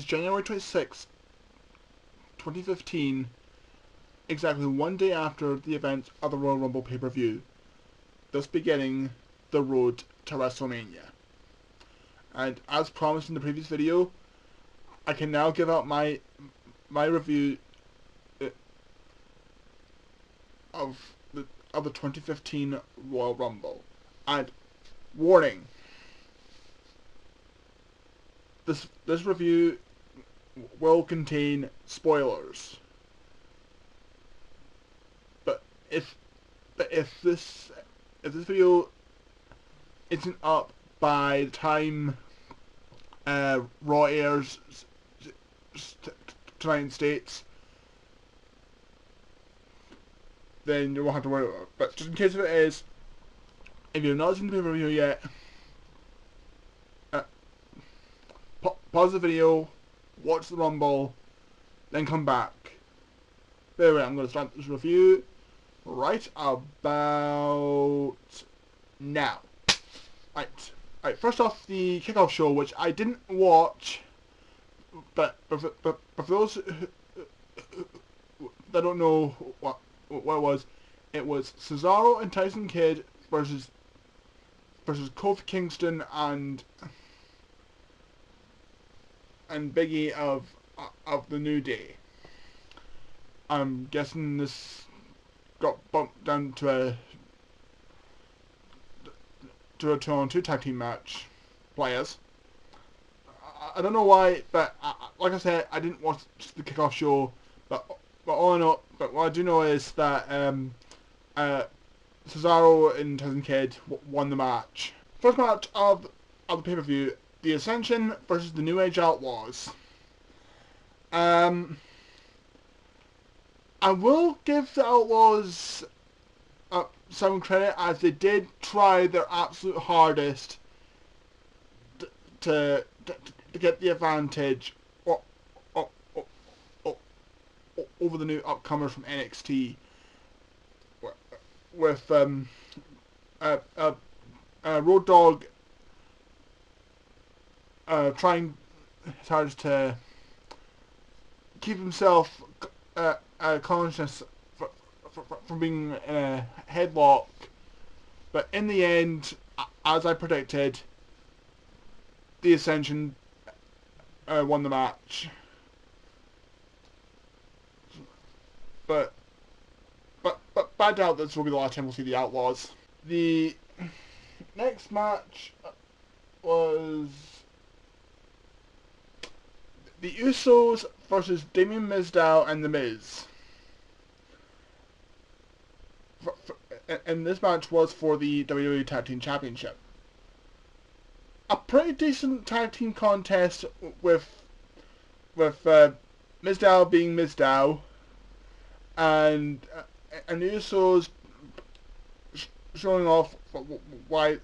January 26th, 2015, exactly one day after the event of the Royal Rumble pay-per-view, thus beginning the road to WrestleMania. And as promised in the previous video, I can now give out my review of the 2015 Royal Rumble. And warning, this review will contain spoilers. But if this video isn't up by the time Raw airs tonight in States, then you won't have to worry about it. But just in case if it is, if you've not seen the pay-per-view yet, pause the video, watch the Rumble, then come back. Anyway, I'm going to start this review right about now. Right, first off, the kickoff show, which I didn't watch, but for those that don't know what it was Cesaro and Tyson Kidd versus Kofi Kingston and Big E of the New Day. I'm guessing this got bumped down to a 2-on-2 tag team match players. I don't know why, but like I said, I didn't watch the kickoff show, but what I do know is that Cesaro and Tyson Kidd won the match. First match of the pay-per-view, The Ascension versus the New Age Outlaws. I will give the Outlaws some credit, as they did try their absolute hardest to get the advantage over the new upcomers from NXT, with Road Dogg trying his hardest to keep himself conscious from being in a headlock, but in the end, as I predicted, the Ascension won the match. But I doubt this will be the last time we'll see the Outlaws. The next match was the Usos versus Damien Mizdow and The Miz. And this match was for the WWE Tag Team Championship. A pretty decent tag team contest with Mizdow being Mizdow, and the Usos showing off why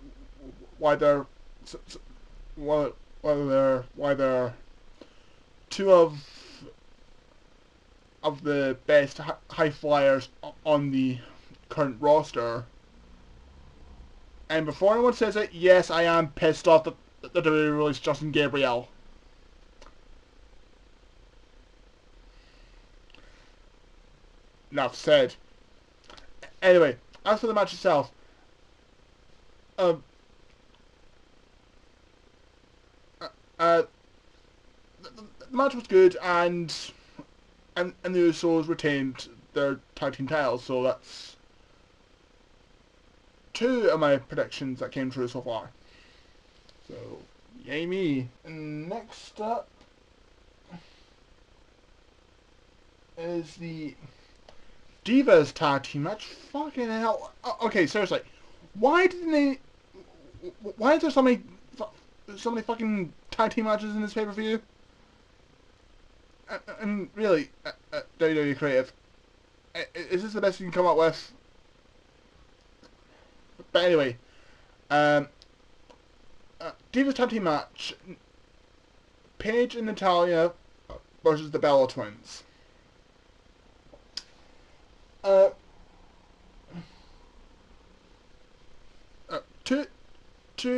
they're two of the best high flyers on the current roster. And before anyone says it, yes, I am pissed off that the WWE released Justin Gabriel. Enough said. Anyway, as for the match itself, the match was good, and the Usos retained their tag team titles, so that's two of my predictions that came true so far. So, yay me. And next up is the Divas tag team match. Fucking hell. Okay, seriously. Why is there so many fucking tag team matches in this pay-per-view? And really, WWE Creative, is this the best you can come up with? But anyway, Divas tag team match: Paige and Natalya versus the Bella Twins. Two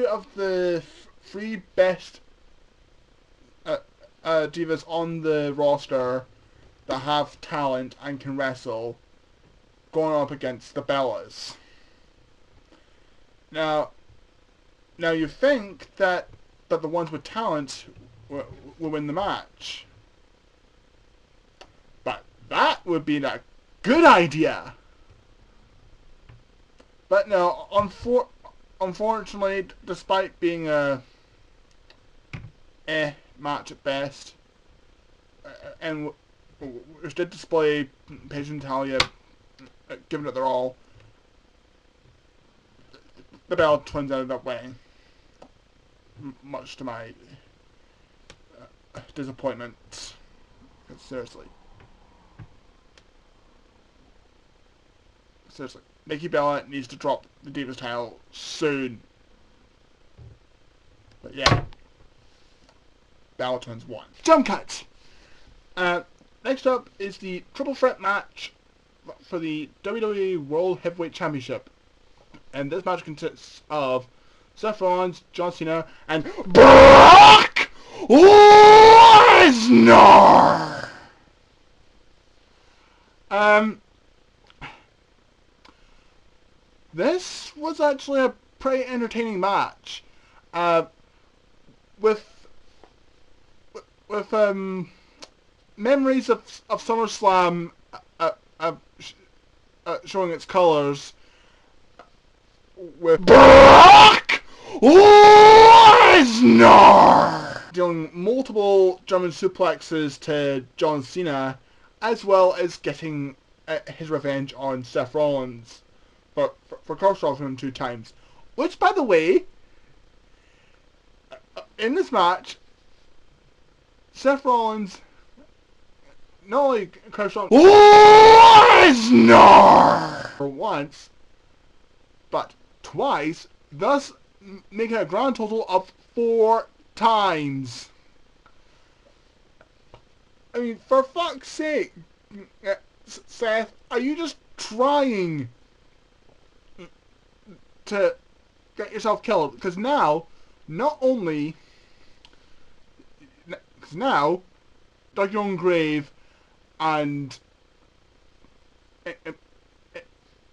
of the three best divas on the roster that have talent and can wrestle going up against the Bellas. Now you think that the ones with talent will win the match. But that would be a good idea. But no, unfortunately, despite being a match at best, and which did display Paige and Talia giving it their all, the Bella Twins ended up winning, much to my disappointment. Seriously, Nikki Bella needs to drop the Divas title soon. But yeah, Bella Twins won. Jump cut. Next up is the triple threat match for the WWE World Heavyweight Championship, and this match consists of Seth Rollins, John Cena, and Brock Lesnar. This was actually a pretty entertaining match, with memories of SummerSlam showing its colors with Brock Lesnar dealing multiple German suplexes to John Cena, as well as getting his revenge on Seth Rollins for cross-dropping him 2 times. Which, by the way, in this match, Seth Rollins not only cross-dropped Lesnar for once, but twice, thus making a grand total of 4 times. I mean, for fuck's sake, Seth, are you just trying to get yourself killed? Because now, not only, because now, dug your own grave and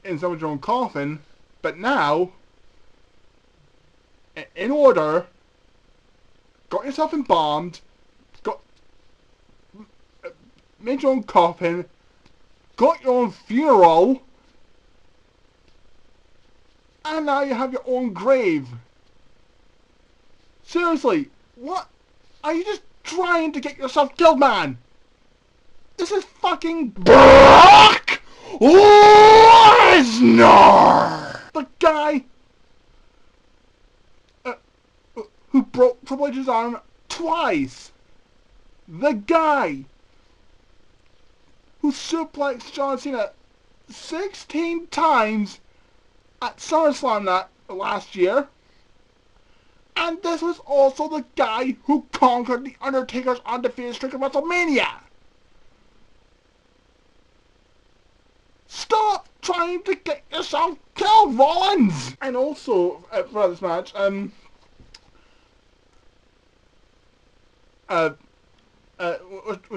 in someone's your own coffin, but now, in order, got yourself embalmed, made your own coffin, got your own funeral, and now you have your own grave. Seriously, what? Are you just trying to get yourself killed, man? This is fucking Brock Lesnar! The guy who broke Triple H's arm twice. The guy who suplexed John Cena 16 times at SummerSlam that last year. And this was also the guy who conquered The Undertaker's undefeated streak at WrestleMania. Stop trying to get yourself killed, Rollins! And also, for this match,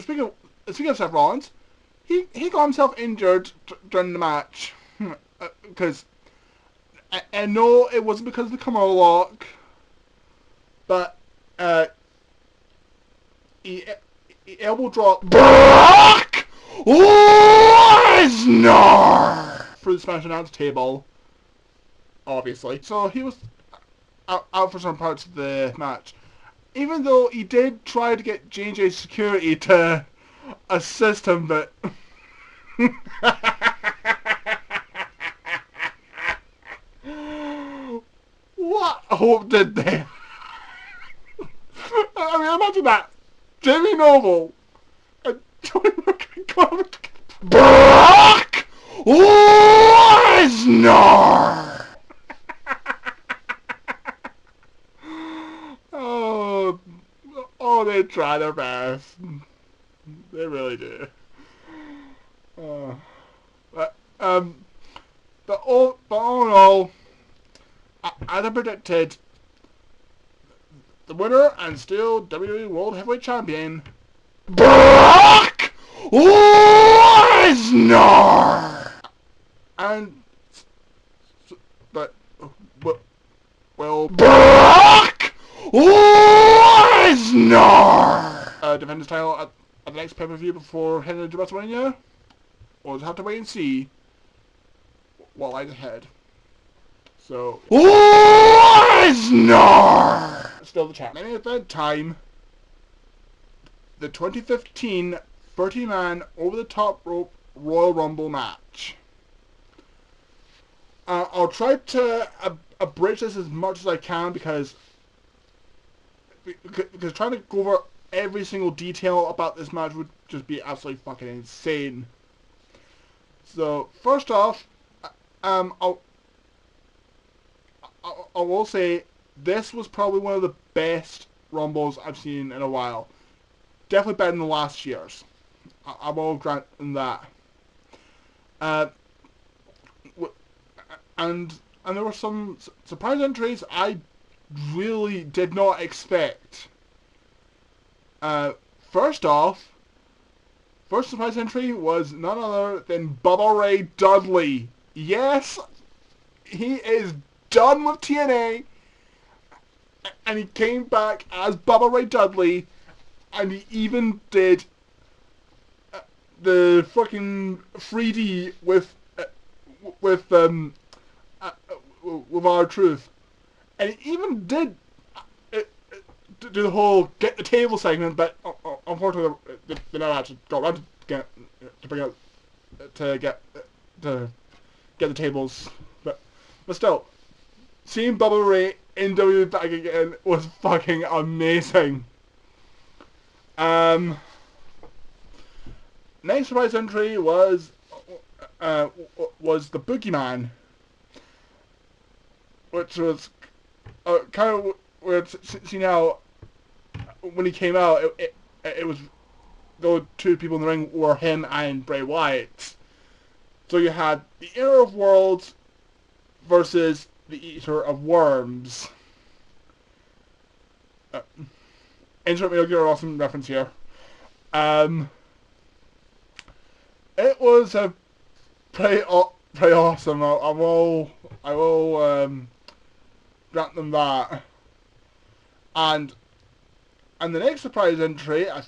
speaking of Seth Rollins, he got himself injured during the match, because, and no, it wasn't because of the Kimura lock, but he elbow dropped Brock Lesnar through the Smash announce table, obviously. So he was out for some parts of the match. Even though he did try to get J&J Security to assist him, but what hope did they? I mean, imagine that. Jimmy Noble and Joey Rocco Brock Lesnar! Oh, they try their best. They really do. But all in all, as I predicted, the winner and still WWE World Heavyweight Champion, Brock Lesnar. And but well, Brock Lesnar defend his title at the next pay-per-view before heading into WrestleMania. We'll just have to wait and see what lies ahead. So Lesnar still the champ. Main event time. The 2015 30-man over-the-top rope Royal Rumble match. I'll try to abridge this as much as I can because trying to go over every single detail about this match would just be absolutely fucking insane. So first off, I will say this was probably one of the best Rumbles I've seen in a while. Definitely better than the last year's. I will grant that. And there were some surprise entries I really did not expect. First off, first surprise entry was none other than Bubba Ray Dudley. Yes, he is done with TNA, and he came back as Bubba Ray Dudley, and he even did the fucking 3D with R-Truth, and he even did do the whole get the table segment, but unfortunately they never actually got around to get the tables. But still, seeing Bubba Ray in WWE back again was fucking amazing. Next surprise entry was the Boogeyman, which was kind of weird. See now, when he came out, it was those two people in the ring were him and Bray Wyatt. So you had the Eater of Worlds versus the Eater of Worms. Insert me, I'll get an awesome reference here. It was a pretty awesome. I will grant them that. And the next surprise entry, I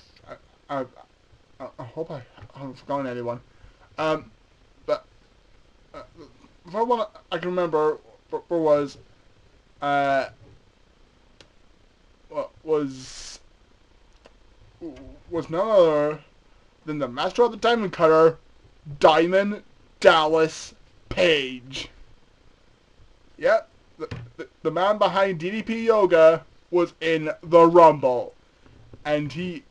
hope I haven't forgotten anyone. But the first one I can remember was none other than the master of the Diamond Cutter, Diamond Dallas Page. Yep, the man behind DDP Yoga was in the Rumble, and he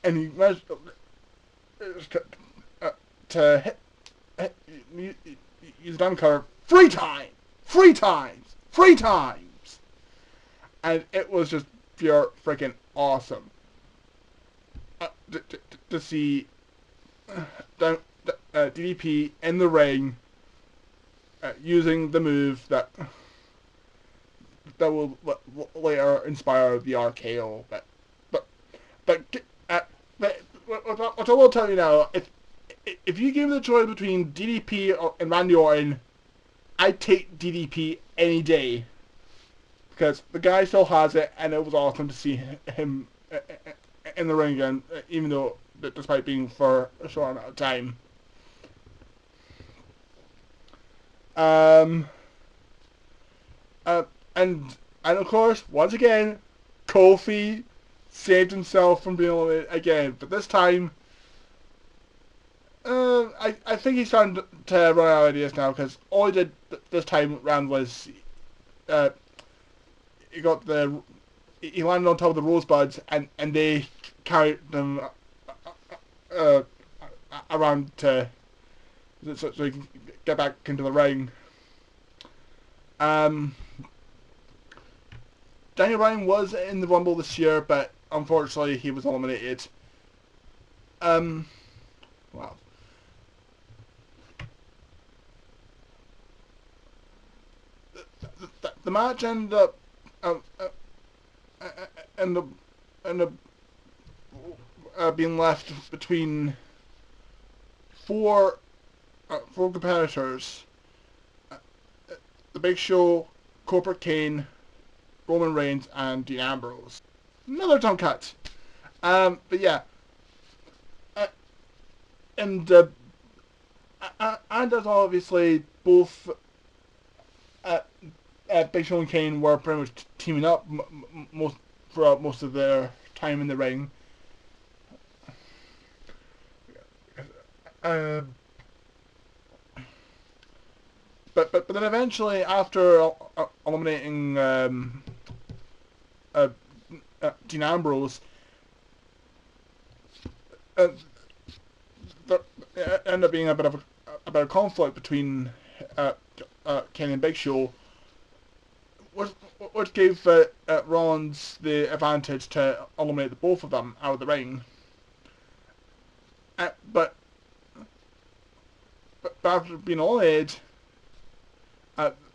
managed to hit use Diamond Cutter three times, and it was just pure freaking awesome to see DDP in the ring using the move that will later inspire the RKO. But what I will tell you now, if you give me the choice between DDP and Randy Orton, I'd take DDP any day, because the guy still has it, and it was awesome to see him in the ring again, even though despite being for a short amount of time. And of course, once again, Kofi saved himself from being eliminated again, but this time, I think he's starting to run out of ideas now, because all he did this time round was, he landed on top of the Rosebuds, and they carried them around so he can get back into the ring. Daniel Bryan was in the Rumble this year, but unfortunately he was eliminated. Wow. the match ended up ended up, ended up being left between four competitors: The Big Show, Corporate Kane, Roman Reigns, and Dean Ambrose. Another dumb cut. But yeah, and as obviously both Big Show and Kane were pretty much teaming up throughout most of their time in the ring. But then eventually, after eliminating Dean Ambrose, there ended up being a bit of a conflict between Kane and Big Show, which gave Rollins the advantage to eliminate the both of them out of the ring. But after being eliminated,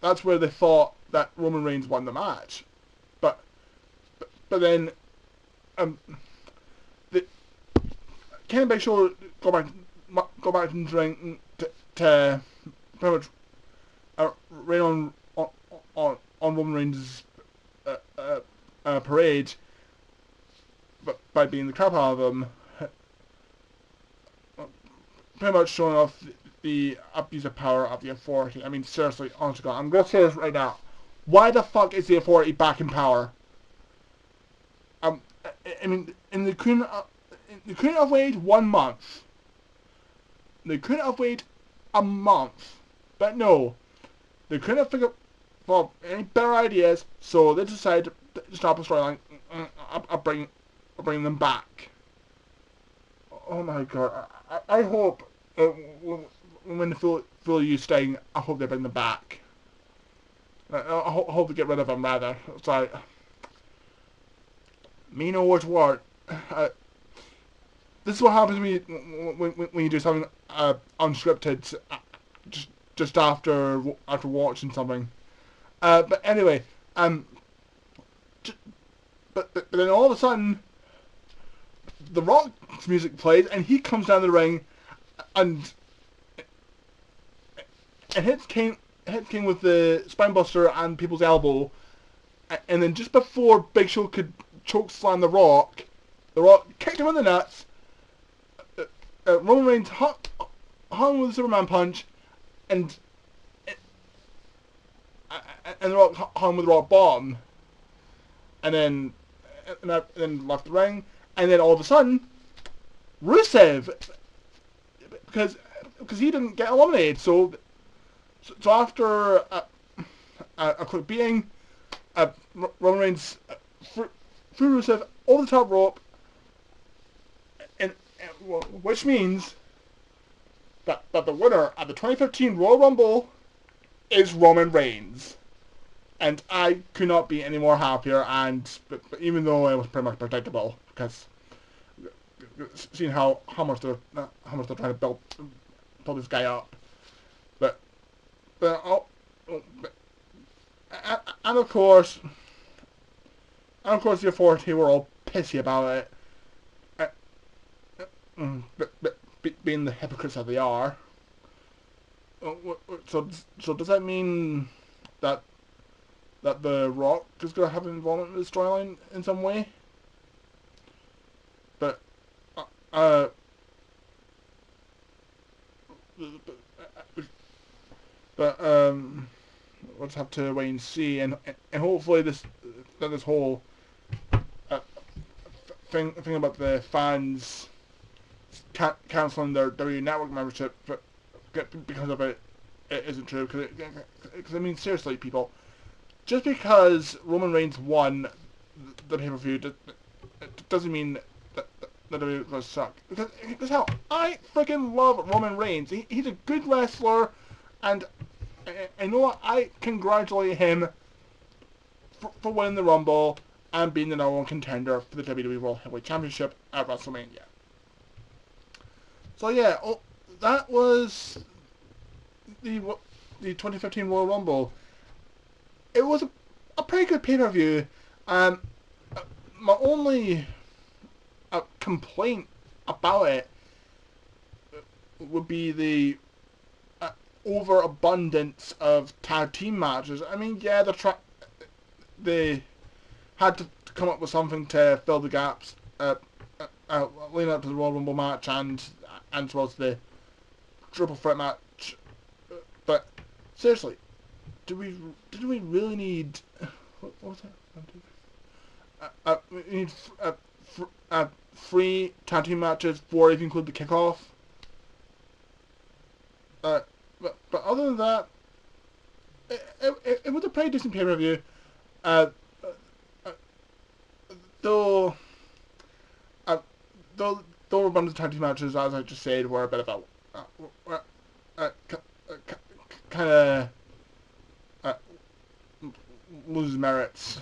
that's where they thought that Roman Reigns won the match. But then the Kane and Big Show go back into the ring to pretty much rain on Roman Reigns' parade, but by beating the crap out of him, pretty much showing off the abuse of power of the Authority. I mean, seriously, honest to God, I'm gonna say this right now. Why the fuck is the Authority back in power? I mean, they couldn't have waited 1 month. They couldn't have waited a month. But no, they couldn't have figured out any better ideas, so they decided to stop the storyline. I'll bring them back. Oh my God! I hope when the full use staying, I hope they bring them back. I hope they get rid of them rather. It's like, me know what's what. This is what happens when you do something unscripted, just after watching something. But anyway, but then all of a sudden, The Rock's music plays, and he comes down the ring, and hits Kane with the spinebuster and people's elbow, and then just before Big Show could choke slam The Rock kicked him in the nuts. Roman Reigns hung with the Superman punch, and The Rock hung with the Rock bomb, and then left the ring, and then all of a sudden, Rusev, because he didn't get eliminated, so after a quick beating, Roman Reigns threw Rusev over the top rope, and which means that the winner of the 2015 Royal Rumble is Roman Reigns. And I could not be any more happier, but even though it was pretty much predictable, because seeing how much they're trying to build this guy up, but and of course the Authority were all pissy about it, being the hypocrites that they are. So does that mean that The Rock is going to have an involvement in the storyline in some way? But we'll just have to wait and see, and hopefully this whole thing about the fans cancelling their WWE Network membership because of it isn't true. Because I mean, seriously, people, just because Roman Reigns won the pay-per-view doesn't mean that WWE is going to suck. Because hell, I freaking love Roman Reigns. He's a good wrestler, and I know what, I congratulate him for winning the Rumble and being the #1 contender for the WWE World Heavyweight Championship at WrestleMania. So yeah, that was the 2015 Royal Rumble. It was pretty good pay-per-view. My only complaint about it would be the overabundance of tag team matches. I mean, yeah, they had to come up with something to fill the gaps leading up to the Royal Rumble match and as well as the triple threat match. But seriously, did we really need what was it? We need 3 tag team matches, 4 if you include the kickoff. But other than that, it was a pretty decent pay-per-view. Though a bunch of tag team matches, as I just said, were a bit of a kind of lose merits.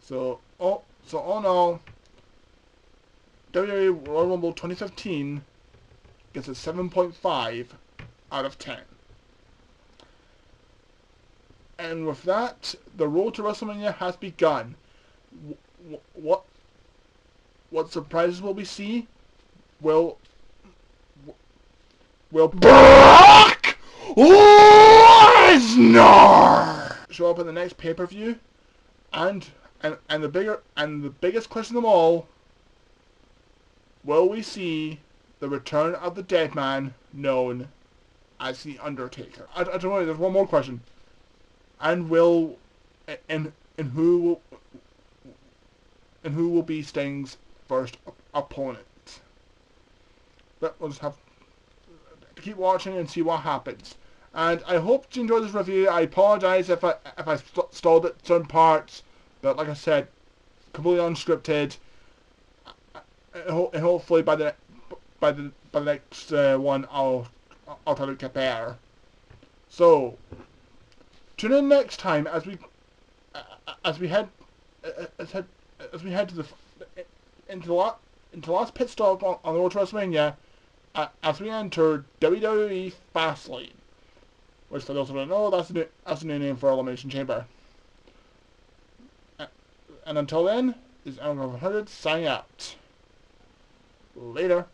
So all in all, WWE Royal Rumble 2015 gets a 7.5 out of 10. And with that, the road to WrestleMania has begun. What surprises will we see? Will Brock Lesnar show up in the next pay-per-view? And the biggest question of them all, will we see the return of the dead man known as The Undertaker? I don't know, there's one more question. And who will be Sting's first opponent? But we'll just have to keep watching and see what happens. And I hope you enjoyed this review. I apologize if I stalled at certain parts, but like I said, completely unscripted. And hopefully by the next one, I'll try to get better. So tune in next time as we head to the last pit stop on the road to WrestleMania, as we enter WWE Fastlane, which for those who don't know, that's the new name for Elimination Chamber. And until then, this is Aaron 100 signing out. Later.